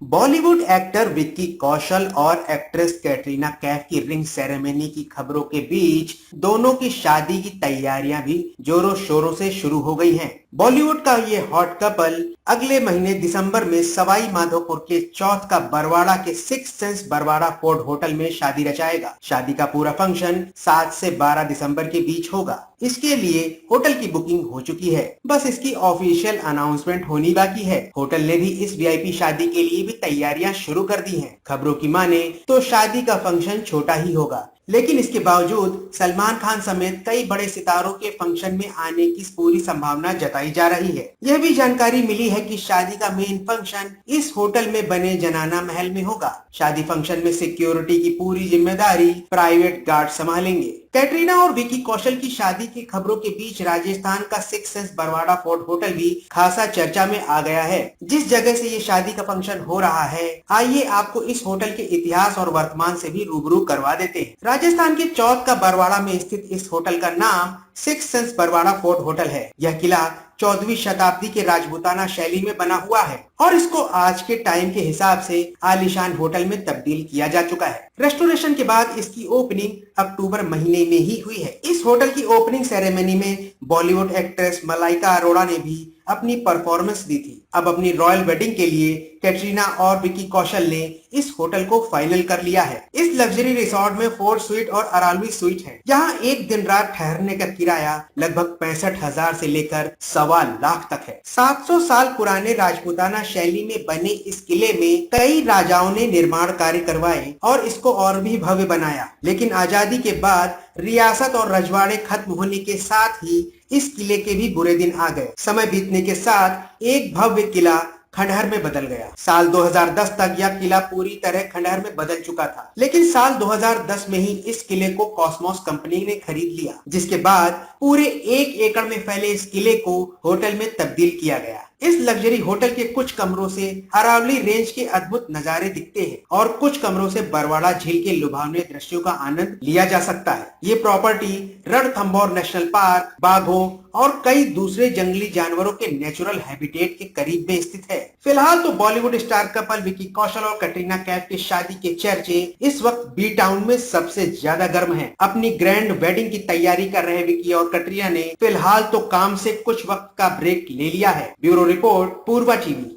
Bollywood actor Vicky Kaushal और actress Katrina Kaif की ring ceremony की खबरों के बीच दोनों की शादी की तैयारियां भी जोरों शोरों से शुरू हो गई हैं। बॉलीवुड का ये हॉट कपल अगले महीने दिसंबर में सवाई माधोपुर के चौथ का बरवाड़ा के Six Senses Barwara fort hotel में शादी रचाएगा। शादी का पूरा फंक्शन 7 से 12 दिसंबर के बीच होगा। इसके लिए होटल की बुकिंग हो चुकी है, बस इसकी ऑफिशियल अनाउंसमेंट होनी बाकी है। होटल ने भी इस वीआईपी शादी के लिए भी तैयारियां शुरू कर दी हैं। खबरों की माने तो शादी का फंक्शन छोटा ही होगा, लेकिन इसके बावजूद सलमान खान समेत कई बड़े सितारों के फंक्शन में आने की पूरी संभावना जताई जा रही है। यह भी जानकारी मिली है कि शादी का मेन फंक्शन इस होटल में बने जनाना महल में होगा। शादी फंक्शन में सिक्योरिटी की पूरी जिम्मेदारी प्राइवेट गार्ड संभालेंगे। कैटरीना और विकी कौशल की शादी की खबरों के बीच राजस्थान का Six Senses Barwara fort hotel भी खासा चर्चा में आ गया है। जिस जगह से ये शादी का फंक्शन हो रहा है, आइए आपको इस होटल के इतिहास और वर्तमान से भी रूबरू करवा देते हैं। राजस्थान के चौथ का बरवाड़ा में स्थित इस होटल का नाम Six Senses Barwara fort hotel है। यह किला 14वीं शताब्दी के राजपूताना शैली में बना हुआ है और इसको आज के टाइम के हिसाब से आलीशान होटल में तब्दील किया जा चुका है। रेस्टोरेशन के बाद इसकी ओपनिंग अक्टूबर महीने में ही हुई है। इस होटल की ओपनिंग सेरेमनी में बॉलीवुड एक्ट्रेस मलाइका अरोड़ा ने भी अपनी परफॉर्मेंस दी थी। अब अपनी रॉयल वेडिंग के लिए कैटरीना और विकी कौशल ने इस होटल को फाइनल कर लिया है। इस लग्जरी रिसोर्ट में 4 स्वीट और अरालवी स्वीट है। यहाँ एक दिन रात ठहरने का किराया लगभग 65,000 से लेकर 1.25 लाख तक है। 700 साल पुराने राजपूताना शैली में बने इस किले में कई राजाओं ने निर्माण कार्य करवाए और इसको और भी भव्य बनाया। लेकिन आजादी के बाद रियासत और रजवाड़े खत्म होने के साथ ही इस किले के भी बुरे दिन आ गए। समय बीतने के साथ एक भव्य किला खंडहर में बदल गया। साल 2010 तक यह किला पूरी तरह खंडहर में बदल चुका था, लेकिन साल 2010 में ही इस किले को कॉस्मोस कंपनी ने खरीद लिया, जिसके बाद पूरे 1 एकड़ में फैले इस किले को होटल में तब्दील किया गया। इस लग्जरी होटल के कुछ कमरों से अरावली रेंज के अद्भुत नजारे दिखते हैं और कुछ कमरों से बरवाड़ा झील के लुभावने दृश्यों का आनंद लिया जा सकता है। ये प्रॉपर्टी रणथंभौर नेशनल पार्क, बाघों और कई दूसरे जंगली जानवरों के नेचुरल हैबिटेट के करीब में स्थित है। फिलहाल तो बॉलीवुड स्टार कपल विकी कौशल और कैटरीना कैफ की शादी के चर्चे इस वक्त बी टाउन में सबसे ज्यादा गर्म है। अपनी ग्रैंड वेडिंग की तैयारी कर रहे विकी और कैटरीना ने फिलहाल तो काम से कुछ वक्त का ब्रेक ले लिया है। ब्यूरो रिपोर्ट, पूर्वा टीवी।